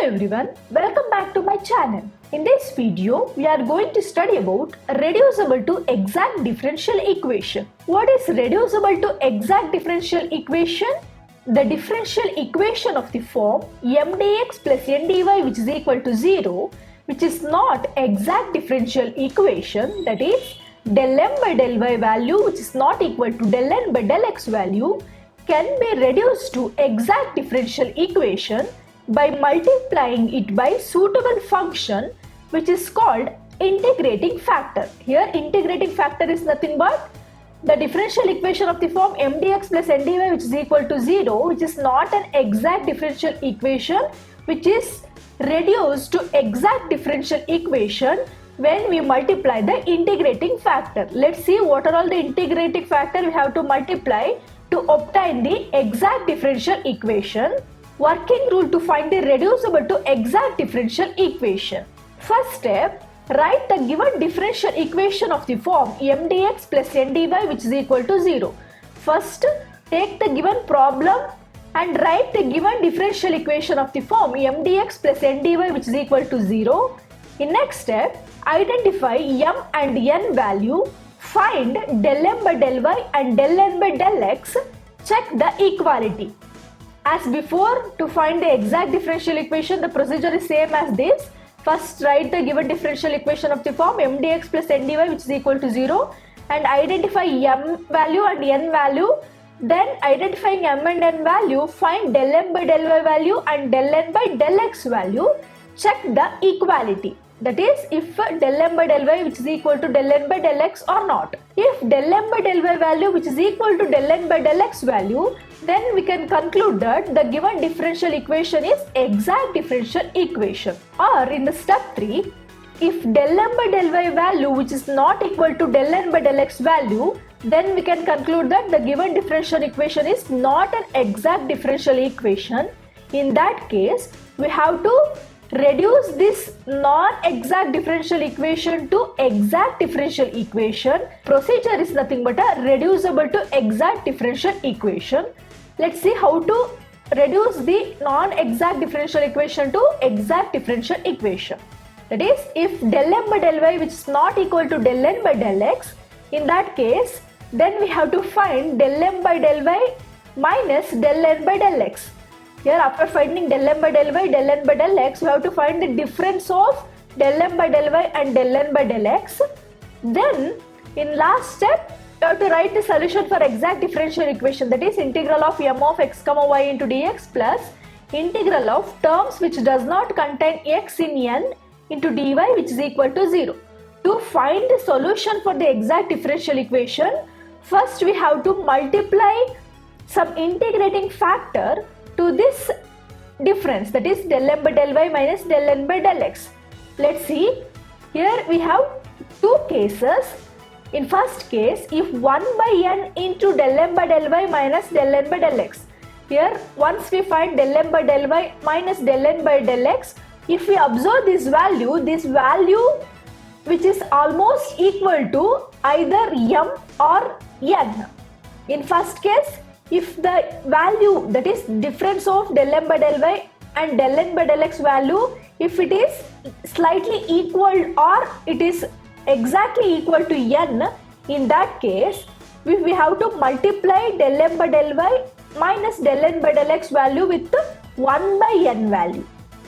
everyone, welcome back to my channel. In this video, we are going to study about reducible to exact differential equation. What is reducible to exact differential equation? The differential equation of the form m dx plus n dy which is equal to 0, which is not exact differential equation, that is del m by del y value which is not equal to del n by del x value, can be reduced to exact differential equation by multiplying it by suitable function which is called integrating factor. Here integrating factor is nothing but the differential equation of the form m dx plus n dy which is equal to 0, which is not an exact differential equation, which is reduced to exact differential equation when we multiply the integrating factor. Let's see what are all the integrating factor we have to multiply to obtain the exact differential equation. Working rule to find the reducible to exact differential equation. First step, write the given differential equation of the form m dx plus n dy which is equal to 0. First, take the given problem and write the given differential equation of the form m dx plus n dy which is equal to 0. In next step, identify m and n value, find del m by del y and del n by del x, check the equality. As before, to find the exact differential equation, the procedure is same as this. First, write the given differential equation of the form m dx plus n dy which is equal to 0 and identify m value and n value. Then, identifying m and n value, find del m by del y value and del n by del x value. Check the equality. That is, if del m by del y which is equal to del n by del x or not. If del m by del y value which is equal to del n by del x value, then we can conclude that the given differential equation is exact differential equation. Or in the step 3, if del m by del y value which is not equal to del n by del x value, then we can conclude that the given differential equation is not an exact differential equation. In that case, we have to reduce this non-exact differential equation to exact differential equation. Procedure is nothing but a reducible to exact differential equation. Let's see how to reduce the non-exact differential equation to exact differential equation. That is, if del m by del y which is not equal to del n by del x, in that case, then we have to find del m by del y minus del n by del x. Here, after finding del m by del y, del n by del x, we have to find the difference of del m by del y and del n by del x. Then, in last step, you have to write the solution for exact differential equation, that is integral of m of x comma y into dx plus integral of terms which does not contain x in n into dy which is equal to 0. To find the solution for the exact differential equation, first we have to multiply some integrating factor to this difference, that is del m by del y minus del n by del x. Let's see, here we have two cases. In first case, if 1 by n into del m by del y minus del n by del x. Here, once we find del m by del y minus del n by del x, if we observe this value which is almost equal to either m or n. In first case, if the value, that is difference of del m by del y and del n by del x value, if it is slightly equal or it is exactly equal to n, in that case, we have to multiply del m by del y minus del n by del x value with 1 by n value.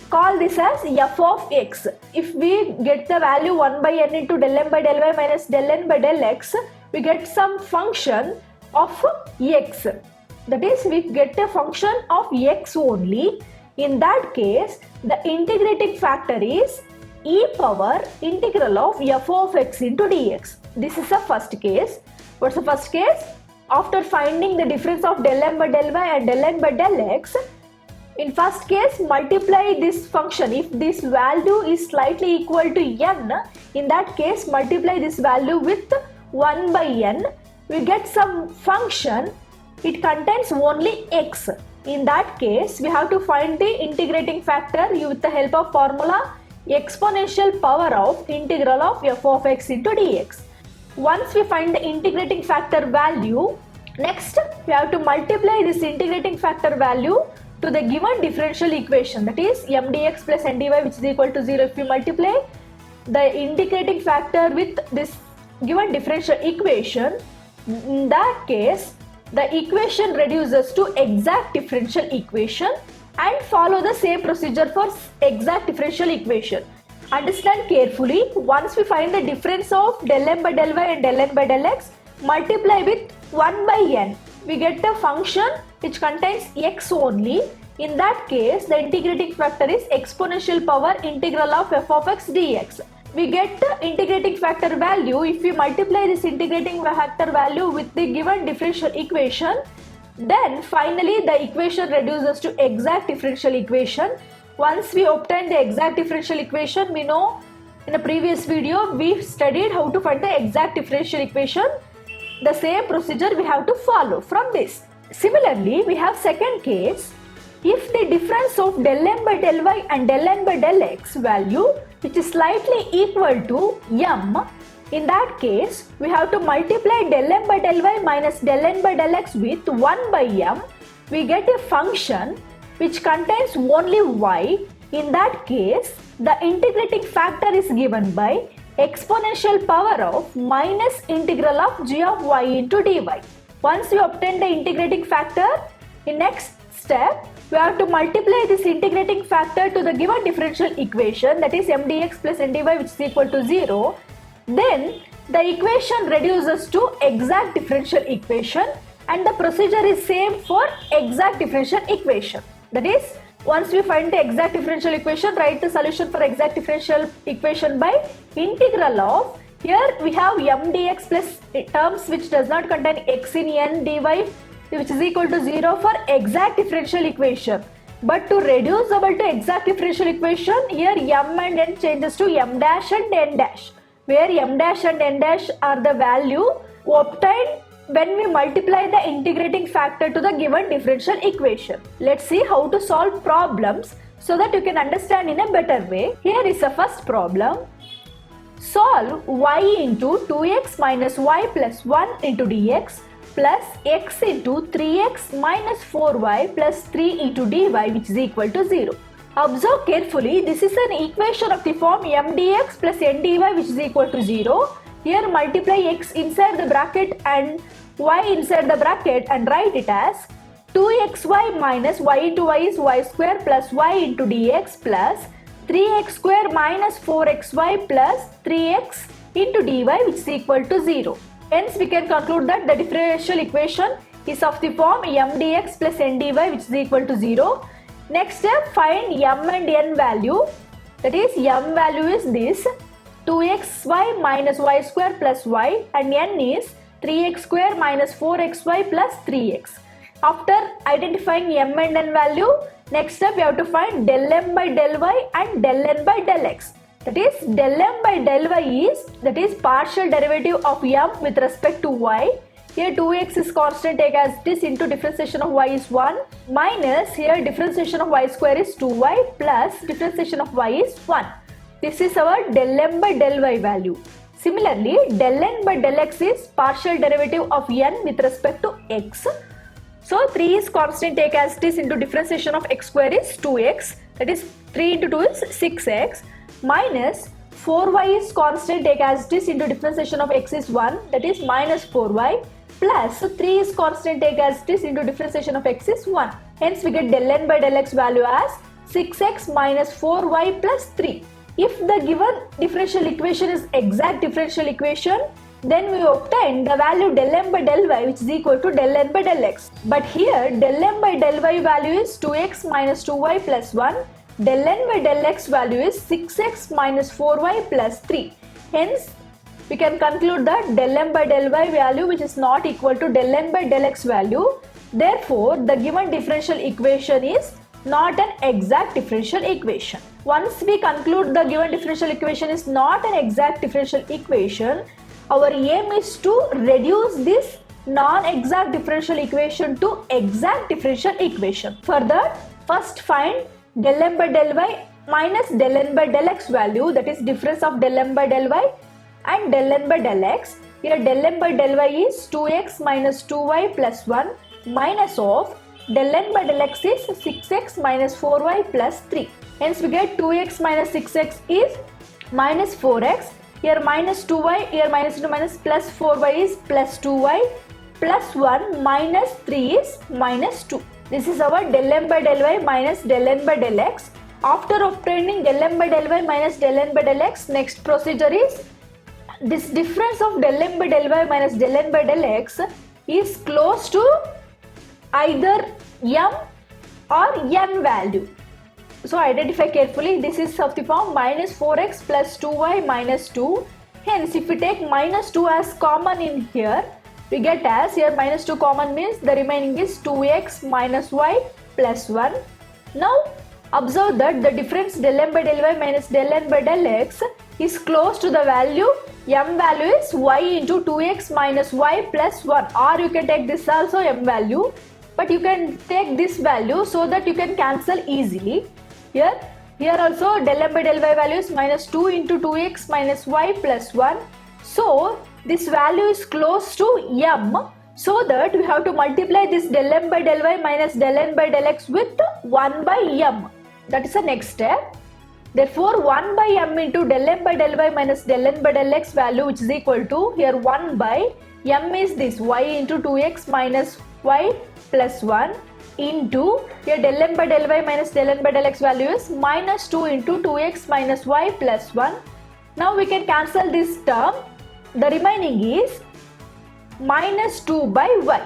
Call this as f of x. If we get the value 1 by n into del m by del y minus del n by del x, we get some function of x. That is, we get a function of x only. In that case, the integrating factor is e power integral of f of x into dx. This is the first case. What's the first case? After finding the difference of del m by del y and del n by del x, in first case, multiply this function. If this value is slightly equal to n, in that case, multiply this value with 1 by n. We get some function. It contains only x. In that case, we have to find the integrating factor with the help of formula exponential power of integral of f of x into dx. Once we find the integrating factor value, next we have to multiply this integrating factor value to the given differential equation, that is m dx plus n dy, which is equal to 0. If we multiply the integrating factor with this given differential equation, in that case the equation reduces to exact differential equation, and follow the same procedure for exact differential equation. Understand carefully. Once we find the difference of del m by del y and del n by del x, multiply with 1 by n, we get a function which contains x only. In that case, the integrating factor is exponential power integral of f of x dx. We get the integrating factor value if we multiply this integrating factor value with the given differential equation. Then finally the equation reduces to exact differential equation. Once we obtain the exact differential equation, we know in a previous video we studied how to find the exact differential equation. The same procedure we have to follow from this. Similarly, we have second case. If the difference of del m by del y and del n by del x value which is slightly equal to m, in that case we have to multiply del m by del y minus del n by del x with 1 by m. We get a function which contains only y. In that case, the integrating factor is given by exponential power of minus integral of g of y into dy. Once we obtain the integrating factor, in next step we have to multiply this integrating factor to the given differential equation, that is m dx plus n dy, which is equal to 0. Then the equation reduces to exact differential equation, and the procedure is same for exact differential equation. That is, once we find the exact differential equation, write the solution for exact differential equation by integral of, here we have m dx plus terms which does not contain x in n dy, which is equal to 0 for exact differential equation. But to reducible to exact differential equation, here m and n changes to m dash and n dash, where m dash and n dash are the value obtained when we multiply the integrating factor to the given differential equation. Let's see how to solve problems so that you can understand in a better way. Here is the first problem. Solve y into 2x minus y plus 1 into dx plus x into 3x minus 4y plus 3 into dy, which is equal to 0. Observe carefully, this is an equation of the form m dx plus n dy, which is equal to 0. Here multiply x inside the bracket and y inside the bracket and write it as 2xy minus y into y is y square plus y into dx plus 3x square minus 4xy plus 3x into dy, which is equal to 0. Hence we can conclude that the differential equation is of the form m dx plus n dy, which is equal to 0. Next step, find m and n value. That is, m value is this 2xy minus y square plus y, and n is 3x square minus 4xy plus 3x. After identifying m and n value, next step we have to find del m by del y and del n by del x. That is, del m by del y is partial derivative of m with respect to y. Here 2x is constant, take as it is, into differentiation of y is 1, minus here differentiation of y square is 2y plus differentiation of y is 1. This is our del m by del y value. Similarly, del n by del x is partial derivative of n with respect to x. So 3 is constant, take as it is, into differentiation of x square is 2x, that is 3 into 2 is 6x, minus 4y is constant, take as it is, into differentiation of x is 1, that is minus 4y, plus 3 is constant, take as it is, into differentiation of x is 1. Hence we get del n by del x value as 6x minus 4y plus 3. If the given differential equation is exact differential equation, then we obtain the value del m by del y, which is equal to del n by del x. But here del m by del y value is 2x minus 2y plus 1. Del n by del x value is 6x minus 4y plus 3. Hence, we can conclude that del m by del y value which is not equal to del n by del x value. Therefore, the given differential equation is not an exact differential equation. Once we conclude the given differential equation is not an exact differential equation, our aim is to reduce this non-exact differential equation to exact differential equation. Further, first find del m by del y minus del n by del x value, that is difference of del m by del y and del n by del x. Here del m by del y is 2x minus 2y plus 1 minus of del n by del x is 6x minus 4y plus 3. Hence we get 2x minus 6x is minus 4x. Here minus 2y, here minus into minus plus 4y is plus 2y plus 1 minus 3 is minus 2. This is our del m by del y minus del n by del x. After obtaining del m by del y minus del n by del x, next procedure is this difference of del m by del y minus del n by del x is close to either m or n value. So identify carefully. This is of the form minus 4x plus 2y minus 2. Hence if we take minus 2 as common in here, we get as here minus 2 common means the remaining is 2x minus y plus 1. Now observe that the difference del m by del y minus del n by del x is close to the value m value is y into 2x minus y plus 1, or you can take this also m value, but you can take this value so that you can cancel easily. Here also del m by del y value is minus 2 into 2x minus y plus 1. So this value is close to m, so that we have to multiply this del m by del y minus del n by del x with 1 by m. That is the next step. Therefore 1 by m into del m by del y minus del n by del x value, which is equal to here 1 by m is this y into 2x minus y plus 1 into here del m by del y minus del n by del x value is minus 2 into 2x minus y plus 1. Now we can cancel this term. The remaining is minus 2 by y.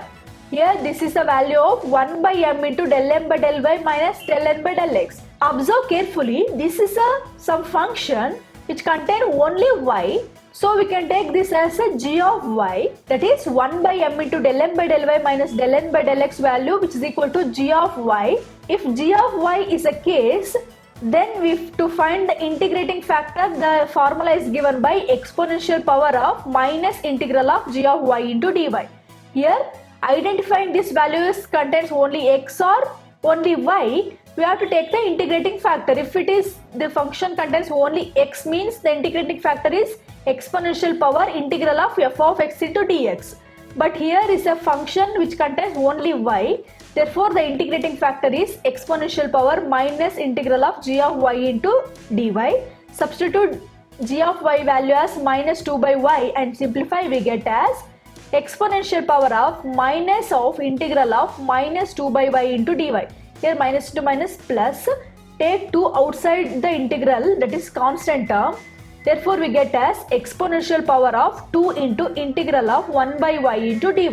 Here this is the value of 1 by m into del m by del y minus del n by del x. Observe carefully, this is some function which contain only y. So we can take this as a g of y, that is 1 by m into del m by del y minus del n by del x value, which is equal to g of y. If g of y is a case, then to find the integrating factor, the formula is given by exponential power of minus integral of g of y into dy. Here identifying this values contains only x or only y, we have to take the integrating factor. If it is the function contains only x, means the integrating factor is exponential power integral of f of x into dx. But here is a function which contains only y, therefore the integrating factor is exponential power minus integral of g of y into dy. Substitute g of y value as minus 2 by y and simplify, we get as exponential power of minus of integral of minus 2 by y into dy. Here minus to minus plus, take 2 outside the integral, that is constant term. Therefore we get as exponential power of 2 into integral of 1 by y into dy.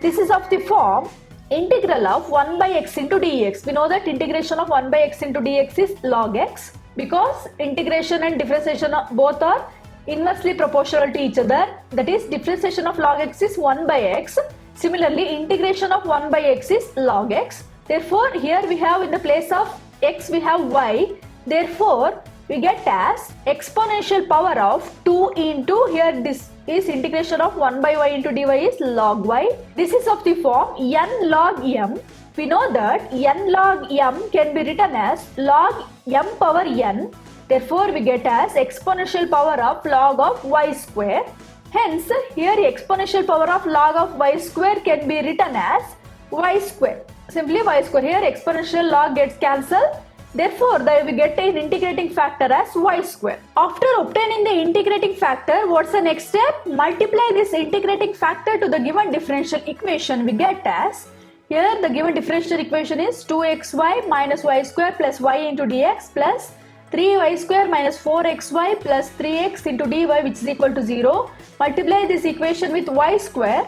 This is of the form integral of 1 by x into dx. We know that integration of 1 by x into dx is log x, because integration and differentiation of both are inversely proportional to each other. That is, differentiation of log x is 1 by x. Similarly, integration of 1 by x is log x. Therefore here we have in the place of x we have y. Therefore we get as exponential power of 2 into, here this is integration of 1 by y into dy is log y. This is of the form n log m. We know that n log m can be written as log m power n. Therefore we get as exponential power of log of y square. Hence here exponential power of log of y square can be written as y square. Simply y square. Here exponential log gets cancelled. Therefore we get an integrating factor as y square. After obtaining the integrating factor, what's the next step? Multiply this integrating factor to the given differential equation. We get as, here the given differential equation is 2xy minus y square plus y into dx plus 3y square minus 4xy plus 3x into dy, which is equal to 0. Multiply this equation with y square.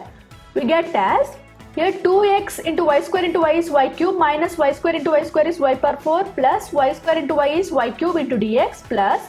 We get as, here 2x into y is y cube minus y square into y square is y power 4 plus y square into y is y cube into dx plus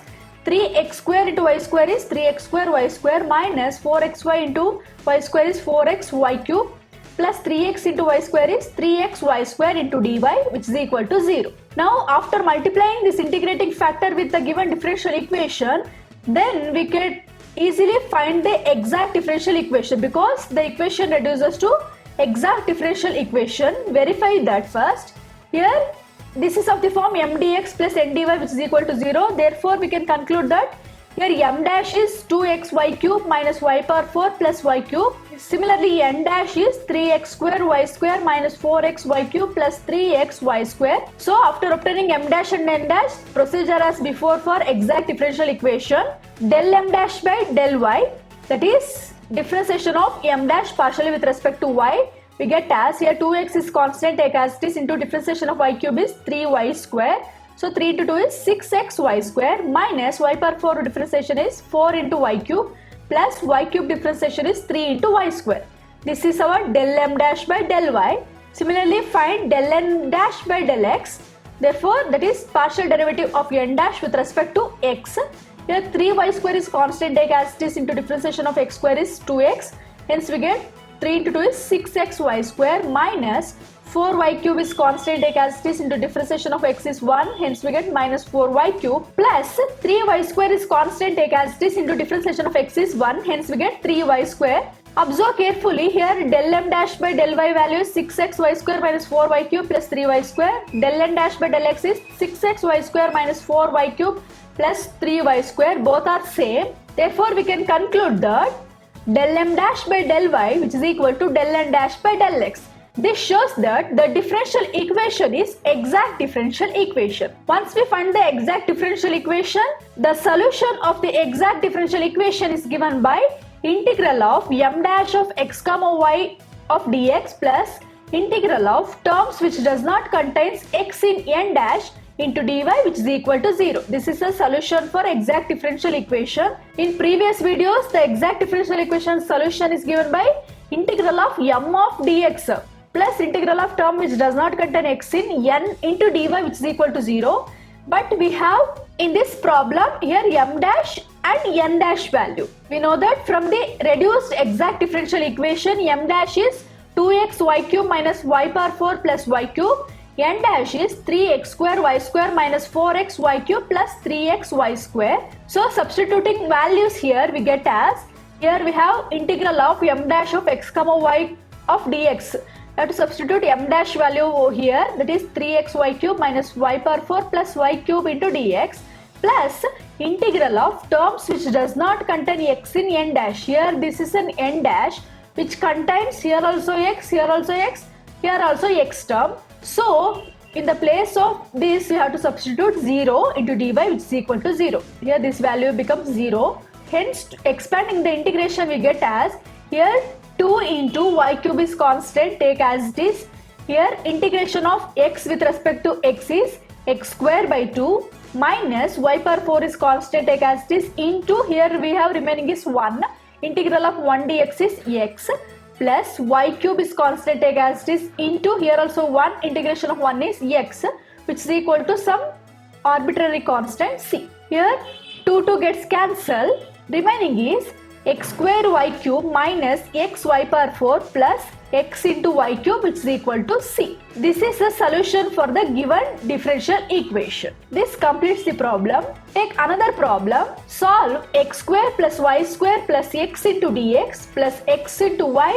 3x square into y square is 3x square y square minus 4xy into y square is 4x y cube plus 3x into y square is 3x y square into dy, which is equal to 0. Now after multiplying this integrating factor with the given differential equation, then we can easily find the exact differential equation, because the equation reduces to exact differential equation. Verify that first. Here this is of the form m dx plus n dy, which is equal to 0. Therefore we can conclude that Here m dash is 2xy cube minus y power 4 plus y cube. Similarly, n dash is 3x square y square minus 4xy cube plus 3xy square. So after obtaining m dash and n dash, procedure as before for exact differential equation. Del m dash by del y, that is differentiation of m dash partially with respect to y, we get as here 2x is constant, take as it is, into differentiation of y cube is 3y square. So 3 into 2 is 6xy square minus y power 4 differentiation is 4 into y cube plus y cube differentiation is 3 into y square. This is our del m dash by del y. Similarly, find del n dash by del x. Therefore, that is partial derivative of n dash with respect to x. Here 3y square is constant, take as it is, into differentiation of x square is 2x. Hence we get 3 into 2 is 6xy square minus 4y cube is constant, take as it is, into differentiation of x is 1. Hence we get minus 4y cube plus 3y square is constant, take as it is, into differentiation of x is 1. Hence we get 3y square. Observe carefully, here del m dash by del y value is 6xy square minus 4y cube plus 3y square. Del n dash by del x is 6xy square minus 4y cube plus 3y square. Both are same. Therefore, we can conclude that del m dash by del y, which is equal to del n dash by del x. This shows that the differential equation is exact differential equation. Once we find the exact differential equation, the solution of the exact differential equation is given by integral of m dash of x comma y of dx plus integral of terms which does not contains x in n dash into dy, which is equal to 0. This is a solution for exact differential equation. In previous videos, the exact differential equation solution is given by integral of m of dx plus integral of term which does not contain x in n into dy, which is equal to 0. But we have in this problem here m dash and n dash value. We know that from the reduced exact differential equation, m dash is 2x y cube minus y power 4 plus y cube. N dash is 3x square y square minus 4x y cube plus 3x y square. So substituting values here, we get as, here we have integral of m dash of x comma y of dx. We have to substitute m dash value over here, that is 3xy cube minus y power 4 plus y cube into dx plus integral of terms which does not contain x in n dash. Here this is an n dash which contains here also x, here also x, here also x term. So in the place of this, we have to substitute 0 into dy, which is equal to 0. Here this value becomes 0. Hence, expanding the integration, we get as, here 2 into y cube is constant, take as it is. Here integration of x with respect to x is x square by 2 minus y power 4 is constant, take as it is, into, here we have remaining is 1. Integral of 1 dx is x plus y cube is constant, take as it is, into, here also 1, integration of 1 is x, which is equal to some arbitrary constant c. Here 2 gets cancelled, remaining is x square y cube minus x y power 4 plus x into y cube, which is equal to c. This is the solution for the given differential equation. This completes the problem. Take another problem. Solve x square plus y square plus x into dx plus x into y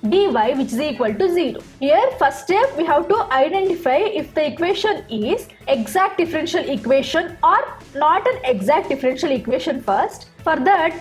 dy, which is equal to 0. Here first step, we have to identify if the equation is exact differential equation or not an exact differential equation first. For that,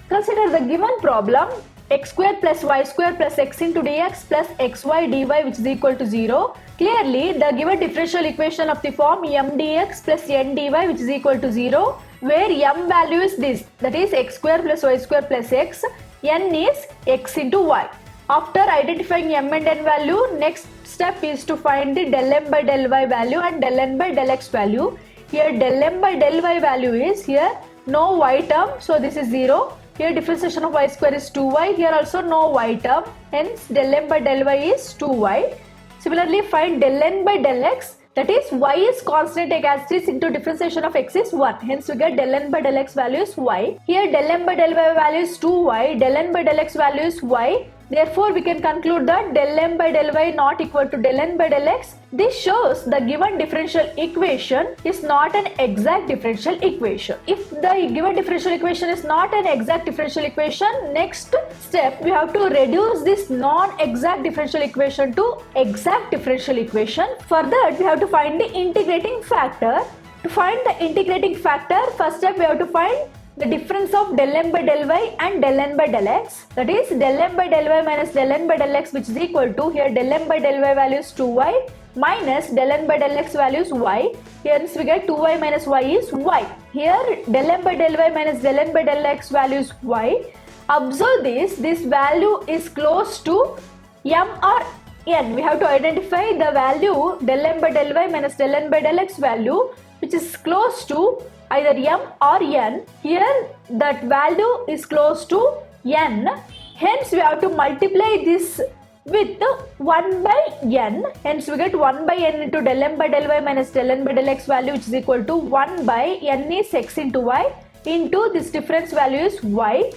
consider the given problem, x square plus y square plus x into dx plus xy dy, which is equal to 0. Clearly, the given differential equation of the form m dx plus n dy, which is equal to 0, where m value is this, that is x square plus y square plus x, n is x into y. After identifying m and n value, next step is to find the del m by del y value and del n by del x value. Here del m by del y value is, here no y term, so this is 0. Here differentiation of y square is 2y, here also no y term, hence del m by del y is 2y. Similarly, find del n by del x, that is y is constant, take as it is, into differentiation of x is 1. Hence we get del n by del x value is y. Here del m by del y value is 2y, del n by del x value is y. Therefore, we can conclude that del m by del y not equal to del n by del x. This shows the given differential equation is not an exact differential equation. If the given differential equation is not an exact differential equation, next step we have to reduce this non-exact differential equation to exact differential equation. For that, we have to find the integrating factor. To find the integrating factor, first step we have to find the difference of del m by del y and del n by del x, that is del m by del y minus del n by del x, which is equal to, here del m by del y value is 2y minus del n by del x value is y. Hence we get 2y minus y is y. Here del m by del y minus del n by del x value is y. Observe this value is close to m or n. We have to identify the value del m by del y minus del n by del x value which is close to either m or n. Here that value is close to n. Hence we have to multiply this with 1 by n. Hence we get 1 by n into del m by del y minus del n by del x value, which is equal to 1 by n is x into y into this difference value is y.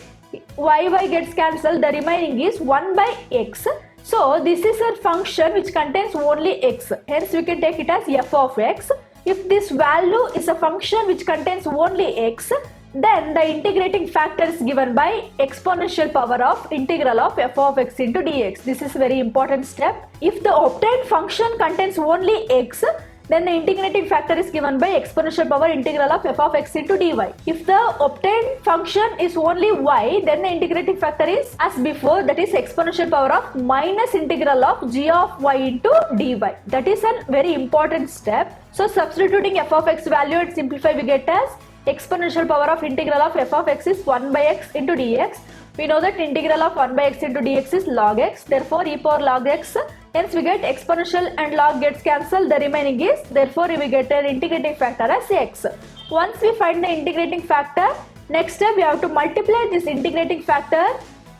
Y gets cancelled, the remaining is 1 by x. So this is a function which contains only x. Hence we can take it as f of x. If this value is a function which contains only x, then the integrating factor is given by exponential power of integral of f of x into dx. This is a very important step. If the obtained function contains only x, then the integrating factor is given by exponential power integral of f of x into dy. If the obtained function is only y, then the integrating factor is as before, that is exponential power of minus integral of g of y into dy. That is a very important step. So substituting f of x value and simplify, we get as exponential power of integral of f of x is 1 by x into dx. We know that integral of 1 by x into dx is log x. Therefore, e power log x. Hence, we get exponential and log gets cancelled. The remaining is, therefore, we get an integrating factor as x. Once we find the integrating factor, next step we have to multiply this integrating factor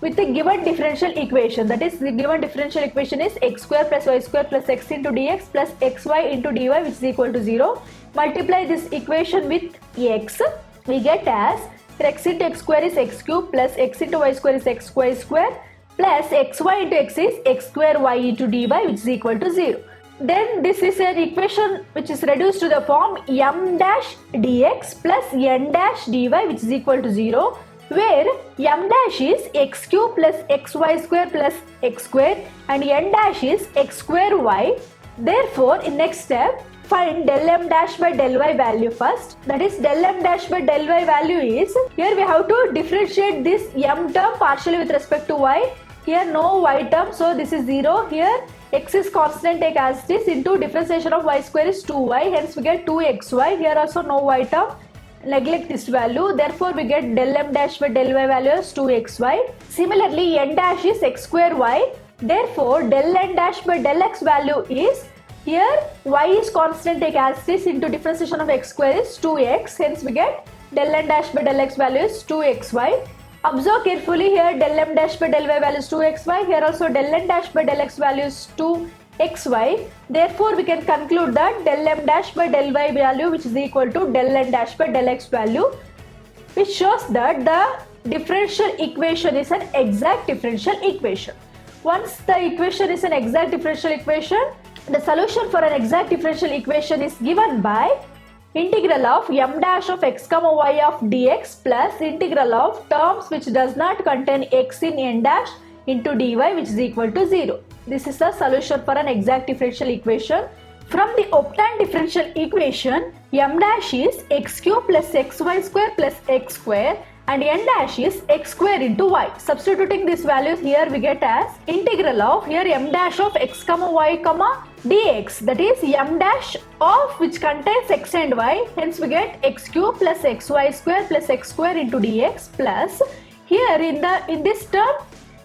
with the given differential equation. That is, the given differential equation is x square plus y square plus x into dx plus xy into dy, which is equal to 0. Multiply this equation with x. We get as x into x square is x cube plus x into y square is x y square plus xy into x is x square y into dy, which is equal to 0. Then this is an equation which is reduced to the form m dash dx plus n dash dy, which is equal to 0, where m dash is x cube plus xy square plus x square and n dash is x square y. Therefore, in next step, find del m dash by del y value first. That is, del m dash by del y value is, here we have to differentiate this m term partially with respect to y. Here no y term, so this is 0. Here x is constant, take as it is, into differentiation of y square is 2y. Hence we get 2xy. Here also no y term. Neglect this value. Therefore we get del m dash by del y value is 2xy. Similarly, n dash is x square y. Therefore del n dash by del x value is, here y is constant, take as it is, into differentiation of x square is 2x. Hence we get del n dash by del x value is 2xy. Observe carefully, here del m dash by del y value is 2xy. Here also del n dash by del x value is 2xy. Therefore we can conclude that del m dash by del y value, which is equal to del n dash by del x value, which shows that the differential equation is an exact differential equation. Once the equation is an exact differential equation, the solution for an exact differential equation is given by integral of m dash of x comma y of dx plus integral of terms which does not contain x in n dash into dy, which is equal to 0. This is the solution for an exact differential equation. From the obtained differential equation, m dash is x cube plus xy square plus x square and n dash is x square into y. Substituting these values here, we get as integral of, here m dash of x comma y comma dx, that is m dash of which contains x and y. Hence we get x cube plus xy square plus x square into dx plus, here in this term,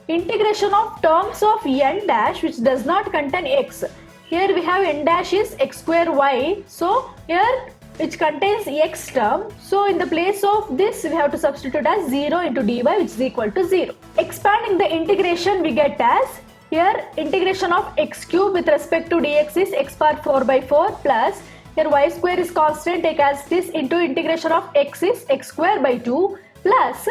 integration of terms of n dash which does not contain x. Here we have n dash is x square y, so here which contains x term. So in the place of this, we have to substitute as 0 into dy, which is equal to 0. Expanding the integration, we get as, here integration of x cube with respect to dx is x power 4 by 4 plus, here y square is constant, take as this, into integration of x is x square by 2 plus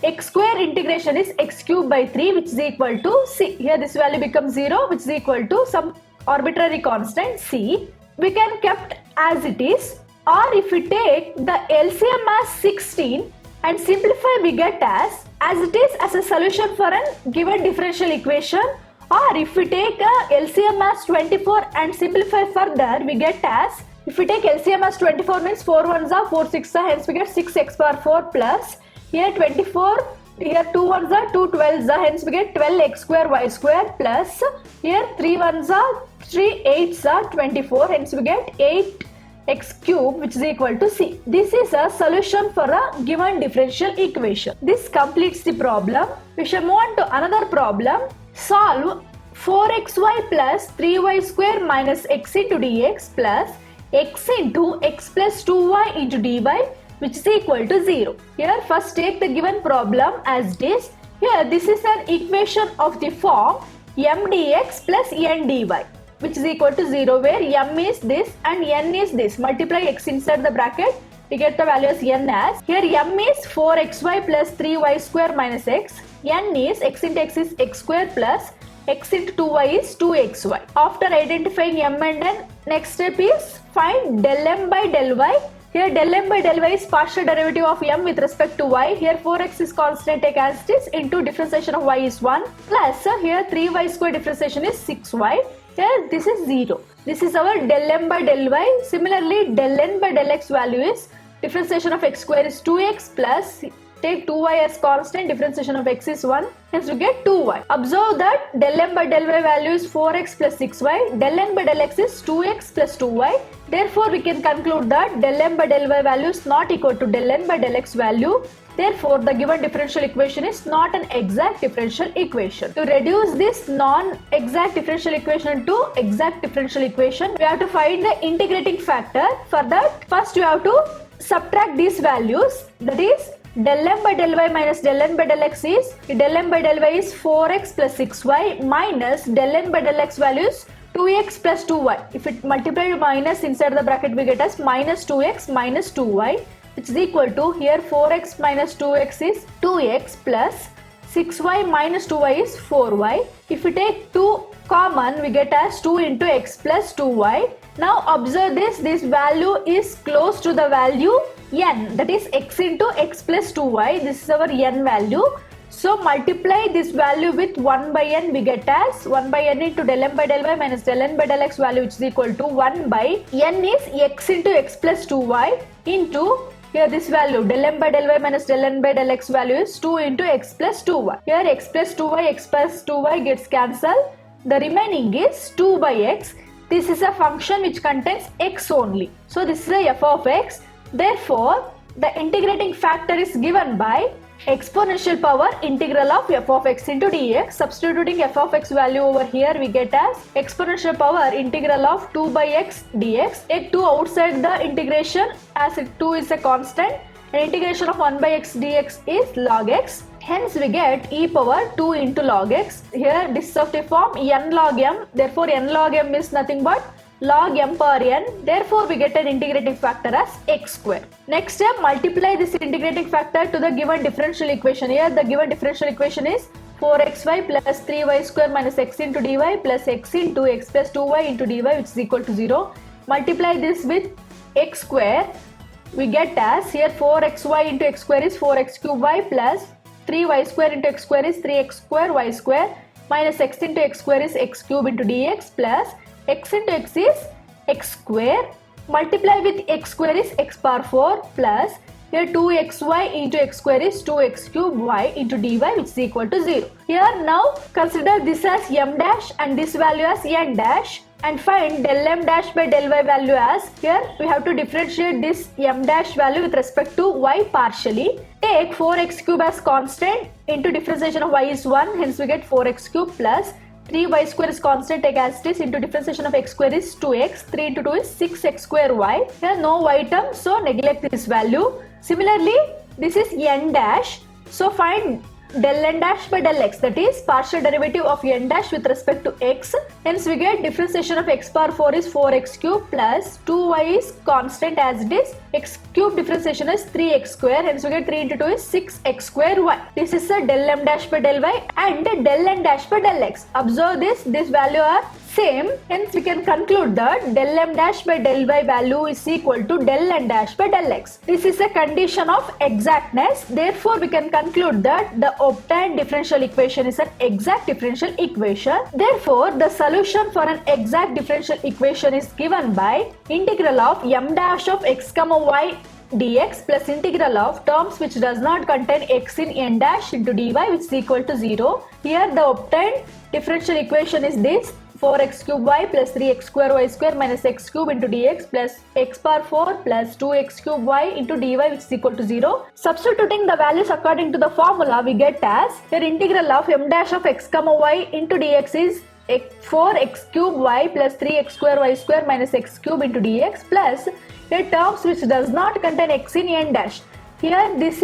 x square integration is x cube by 3, which is equal to c. Here this value becomes 0, which is equal to some arbitrary constant c. We can kept as it is, or if we take the LCM as 16 and simplify, we get as it is as a solution for a given differential equation, or if we take a LCM as 24 and simplify further, we get as If we take LCM as 24 means 4 ones are 4 6 are, hence we get 6x power 4 plus here 24, here 2 ones are 2 12s are, hence we get 12x square y square plus here 3 ones are 3 8s are 24, hence we get 8x cube which is equal to C. This is a solution for a given differential equation. This completes the problem. We shall move on to another problem. Solve 4xy plus 3y square minus x into dx plus x into x plus 2y into dy which is equal to 0. Here first take the given problem as this. Here this is an equation of the form m dx plus n dy which is equal to 0, where m is this and n is this. Multiply x inside the bracket, we get the value as n as. Here m is 4xy plus 3y square minus x. N is x into x is x square plus x into 2y is 2xy. After identifying m and n, next step is find del m by del y. Here del m by del y is partial derivative of m with respect to y. Here 4x is constant, take as it is, into differentiation of y is 1 plus here 3y square differentiation is 6y. Here this is 0. This is our del m by del y. Similarly del n by del x value is differentiation of x square is 2x plus take 2y as constant, differentiation of x is 1, hence we get 2y. Observe that del m by del y value is 4x plus 6y, del n by del x is 2x plus 2y. Therefore, we can conclude that del m by del y value is not equal to del n by del x value. Therefore, the given differential equation is not an exact differential equation. To reduce this non-exact differential equation to exact differential equation, we have to find the integrating factor. For that, first you have to subtract these values, that is del m by del y minus del n by del x is, del m by del y is 4x plus 6y minus del n by del x value is 2x plus 2y. If it multiply minus inside the bracket, we get as minus 2x minus 2y, which is equal to here 4x minus 2x is 2x plus 6y minus 2y is 4y. If we take 2 common, we get as 2 into x plus 2y. Now observe this value is close to the value n, that is x into x plus 2y. This is our n value. So multiply this value with 1 by n, we get as 1 by n into del m by del y minus del n by del x value, which is equal to 1 by n is x into x plus 2y into here this value del m by del y minus del n by del x value is 2 into x plus 2y. Here x plus 2y, x plus 2y gets cancelled. The remaining is 2 by x. This is a function which contains x only. So this is a f of x. Therefore, the integrating factor is given by exponential power integral of f of x into dx. Substituting f of x value over here, we get as exponential power integral of 2 by x dx. Take 2 outside the integration as 2 is a constant, and integration of 1 by x dx is log x. Hence we get e power 2 into log x. Here this is of the form n log m. Therefore n log m is nothing but log m power n. Therefore we get an integrating factor as x square. Next step, multiply this integrating factor to the given differential equation. Here the given differential equation is 4xy plus 3y square minus x into dy plus x into x plus 2y into dy, which is equal to 0. Multiply this with x square. We get as here 4xy into x square is 4x cube y plus 3y square into x square is 3x square y square minus x into x square is x cube into dx plus x into x is x square. Multiply with x square is x power 4 plus here 2xy into x square is 2x cube y into dy, which is equal to 0. Here now consider this as m dash and this value as n dash, and find del m dash by del y value as, here we have to differentiate this m dash value with respect to y partially. Take 4x cube as constant into differentiation of y is 1, hence we get 4x cube plus 3y square is constant, take as it is, into differentiation of x square is 2x, 3 into 2 is 6x square y. Here no y term, so neglect this value. Similarly, this is n dash, so find del n dash by del x, that is partial derivative of n dash with respect to x. Hence we get differentiation of x power 4 is 4x cube plus 2y is constant as it is, x cube differentiation is 3x square, hence we get 3 into 2 is 6x square y. This is a del m dash by del y and del n dash by del x. Observe this value are same, hence we can conclude that del m dash by del y value is equal to del n dash by del x. This is a condition of exactness, therefore we can conclude that the obtained differential equation is an exact differential equation. Therefore the solution for an exact differential equation is given by integral of m dash of x comma y dx plus integral of terms which does not contain x in n dash into dy, which is equal to 0. Here the obtained differential equation is this: 4x cube y plus 3x square y square minus x cube into dx plus x power 4 plus 2x cube y into dy, which is equal to 0. Substituting the values according to the formula, we get as here integral of m dash of x comma y into dx is 4x cube y plus 3x square y square minus x cube into dx plus here terms which does not contain x in n dash. Here this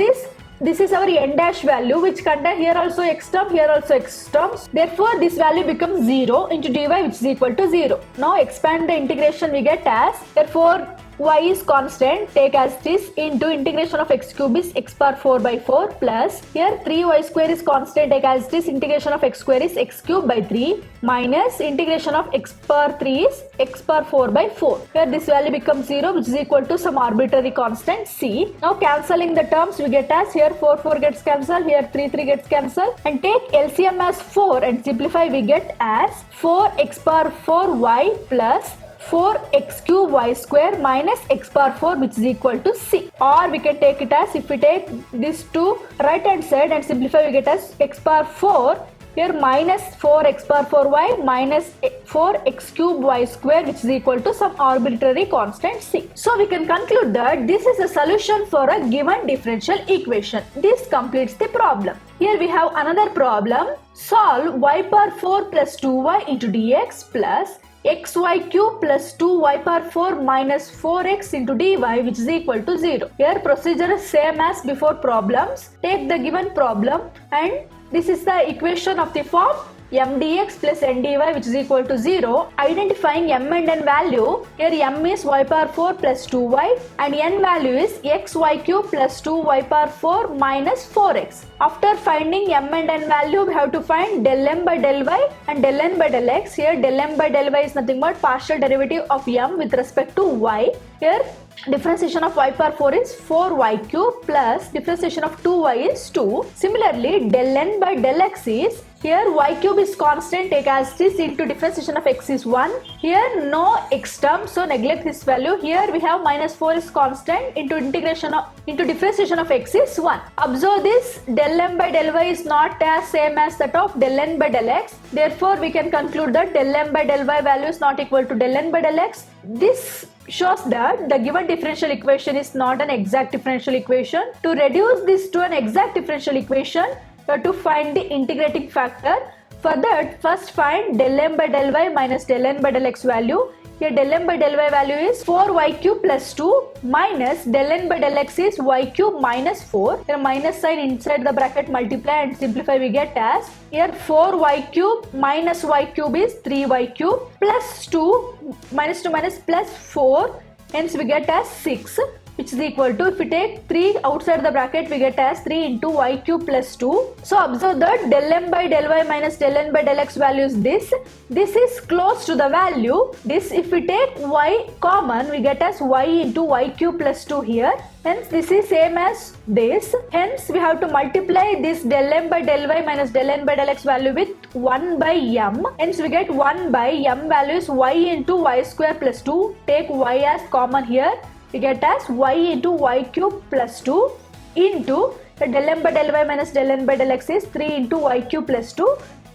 is our n dash value which contain here also x term, here also x terms. Therefore this value becomes 0 into dy, which is equal to 0. Now expand the integration, we get as therefore y is constant, take as this, into integration of x cube is x power 4 by 4 plus here 3y square is constant, take as this, integration of x square is x cube by 3 minus integration of x power 3 is x power 4 by 4. Here this value becomes 0, which is equal to some arbitrary constant c. Now cancelling the terms, we get as here 4 gets cancelled, here 3 gets cancelled, and take LCM as 4 and simplify, we get as 4x power 4 y plus 4x cube y square minus x power 4, which is equal to c. Or we can take it as, if we take this to right hand side and simplify, we get as x power 4 here minus 4x power 4y minus 4x cube y square, which is equal to some arbitrary constant c. So we can conclude that this is a solution for a given differential equation. This completes the problem. Here we have another problem. Solve y power 4 plus 2y into dx plus xy cube plus 2y power 4 minus 4x into dy, which is equal to 0. Here procedure is same as before problems. Take the given problem and this is the equation of the form m dx plus n dy, which is equal to 0. Identifying m and n value, here m is y power 4 plus 2y and n value is xy cube plus 2y power 4 minus 4x. After finding m and n value, we have to find del m by del y and del n by del x. Here del m by del y is nothing but partial derivative of m with respect to y. Here differentiation of y power 4 is 4y cube plus differentiation of 2y is 2. Similarly, del n by del x is, here y cube is constant, take as this, into differentiation of x is 1. Here no x term, so neglect this value. Here we have minus 4 is constant, into differentiation of x is 1. Observe this, del m by del y is not as same as that of del n by del x. Therefore we can conclude that del m by del y value is not equal to del n by del x. This shows that the given differential equation is not an exact differential equation. To reduce this to an exact differential equation, you have to find the integrating factor. For that, first find del m by del y minus del n by del x value. Here del m by del y value is 4y cube plus 2 minus del n by del x is y cube minus 4. Here minus sign inside the bracket, multiply and simplify, we get as here 4y cube minus y cube is 3y cube plus 2 minus 2 minus plus 4, hence we get as 6, which is equal to, if we take 3 outside the bracket, we get as 3 into y cube plus 2. So observe that del m by del y minus del n by del x value is this. This is close to the value. This, if we take y common, we get as y into y cube plus 2 here. Hence this is same as this. Hence we have to multiply this del m by del y minus del n by del x value with 1 by m. Hence we get 1 by m value is y into y square plus 2. Take y as common here. We get as y into y cube plus 2 into del m by del y minus del n by del x is 3 into y cube plus 2.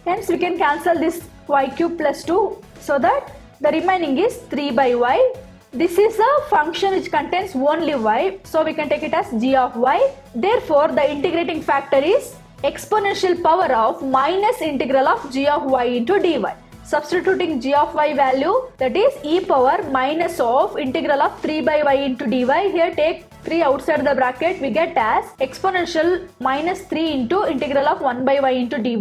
Hence we can cancel this y cube plus 2, so that the remaining is 3 by y. This is a function which contains only y, so we can take it as g of y. Therefore the integrating factor is exponential power of minus integral of g of y into dy. Substituting g of y value, that is e power minus of integral of 3 by y into dy. Here take 3 outside the bracket, we get as exponential minus 3 into integral of 1 by y into dy.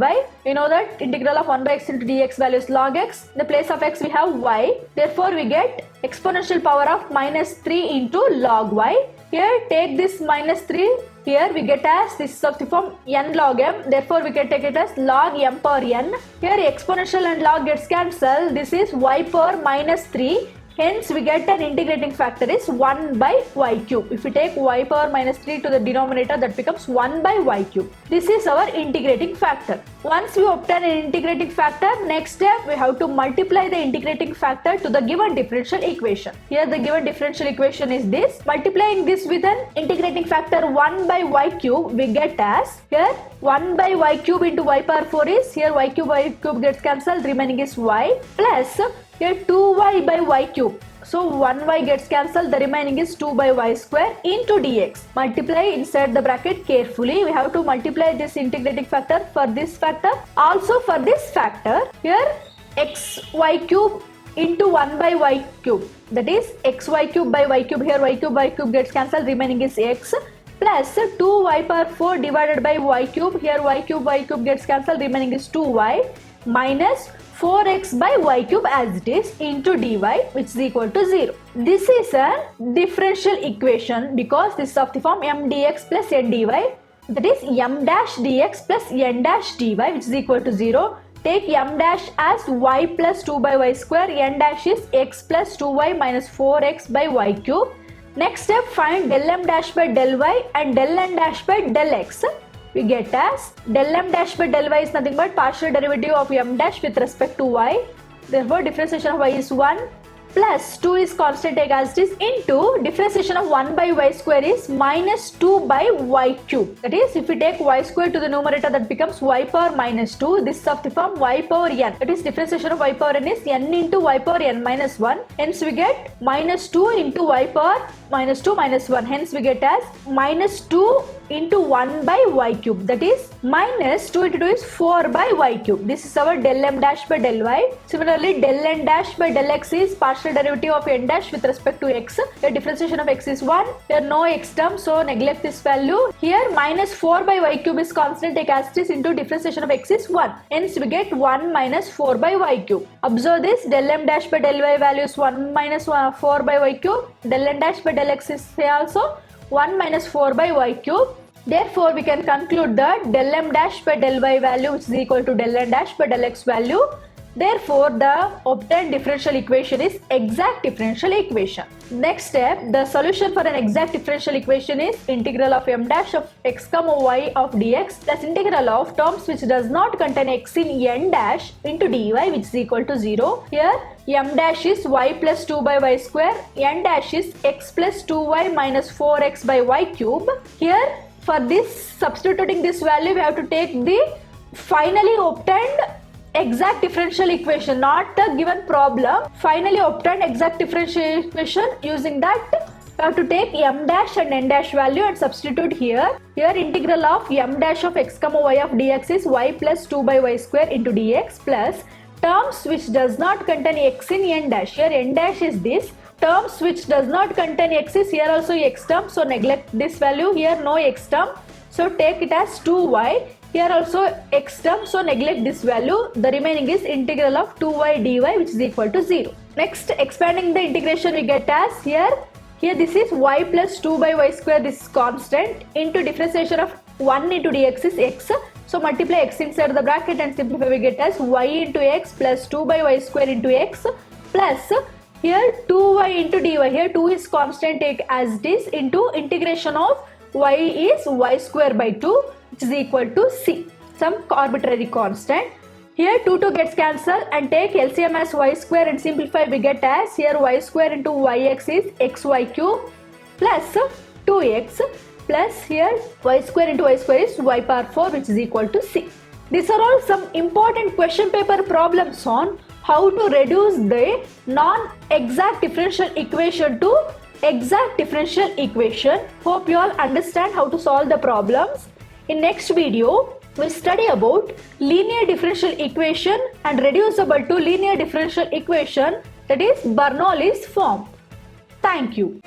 We know that integral of 1 by x into dx value is log x. In the place of x we have y. Therefore we get exponential power of minus 3 into log y. Here take this minus 3. Here we get as this is of the form n log m. Therefore we can take it as log m power n. Here exponential and log gets cancelled. This is y power minus 3. Hence we get an integrating factor is 1 by y cube. If we take y power minus 3 to the denominator, that becomes 1 by y cube. This is our integrating factor. Once we obtain an integrating factor, next step we have to multiply the integrating factor to the given differential equation. Here the given differential equation is this. Multiplying this with an integrating factor 1 by y cube, we get as here 1 by y cube into y power 4 is, here y cube gets cancelled, remaining is y, plus here 2y by y cube. So 1y gets cancelled, the remaining is 2 by y square into dx. Multiply inside the bracket carefully. We have to multiply this integrating factor for this factor. Also for this factor, here xy cube into 1 by y cube. That is xy cube by y cube. Here y cube gets cancelled, remaining is x. Plus 2y power 4 divided by y cube. Here y cube gets cancelled, remaining is 2y minus 4x by y cube as it is into dy, which is equal to 0. This is a differential equation because this is of the form m dx plus n dy. That is m dash dx plus n dash dy, which is equal to 0. Take m dash as y plus 2 by y square, n dash is x plus 2y minus 4x by y cube. Next step, find del m dash by del y and del n dash by del x. We get as del m dash by del y is nothing but partial derivative of m dash with respect to y. Therefore differentiation of y is 1 plus 2 is constant, take as it is, into differentiation of 1 by y square is minus 2 by y cube. That is, if we take y square to the numerator, that becomes y power minus 2. This is of the form y power n. That is differentiation of y power n is n into y power n minus 1. Hence we get minus 2 into y power minus 2 minus 1. Hence we get as minus 2 into 1 by y cube. That is minus 2 into 2 is 4 by y cube. This is our del m dash by del y. Similarly, del n dash by del x is partial derivative of n dash with respect to x. The differentiation of x is 1. There no x term, so neglect this value. Here minus 4 by y cube is constant, take as it is, into differentiation of x is 1. Hence we get 1 minus 4 by y cube. Observe this, del m dash by del y value is 1 minus 4 by y cube. Del n dash by del x is also 1 minus 4 by y cube. Therefore, we can conclude that del m dash by del y value, which is equal to del n dash by del x value. Therefore, the obtained differential equation is exact differential equation. Next step, the solution for an exact differential equation is integral of m dash of x comma y of dx plus integral of terms which does not contain x in n dash into dy, which is equal to 0. Here m dash is y plus 2 by y square, n dash is x plus 2y minus 4x by y cube. Here for this, substituting this value, we have to take the finally obtained exact differential equation, not the given problem. Finally obtained exact differential equation. Using that, we have to take m dash and n dash value and substitute here. Here integral of m dash of x comma y of dx is y plus 2 by y square into dx plus terms which does not contain x in n dash. Here n dash is this. Terms which does not contain x is here also x term, so neglect this value. Here no x term, so take it as 2y. Here also x term, so neglect this value. The remaining is integral of 2y dy, which is equal to 0. Next, expanding the integration, we get as here this is y plus 2 by y square, this is constant, into differentiation of 1 into dx is x. So multiply x inside the bracket and simplify, we get as y into x plus 2 by y square into x plus here 2y into dy. Here 2 is constant, take as it is, into integration of y is y square by 2, which is equal to c, some arbitrary constant. Here 2 gets cancelled and take LCM as y square and simplify, we get as here y square into yx is xy cube plus 2x plus here y square into y square is y power 4, which is equal to c. These are all some important question paper problems on how to reduce the non-exact differential equation to exact differential equation. Hope you all understand how to solve the problems. In next video, we'll study about linear differential equation and reducible to linear differential equation, that is Bernoulli's form. Thank you.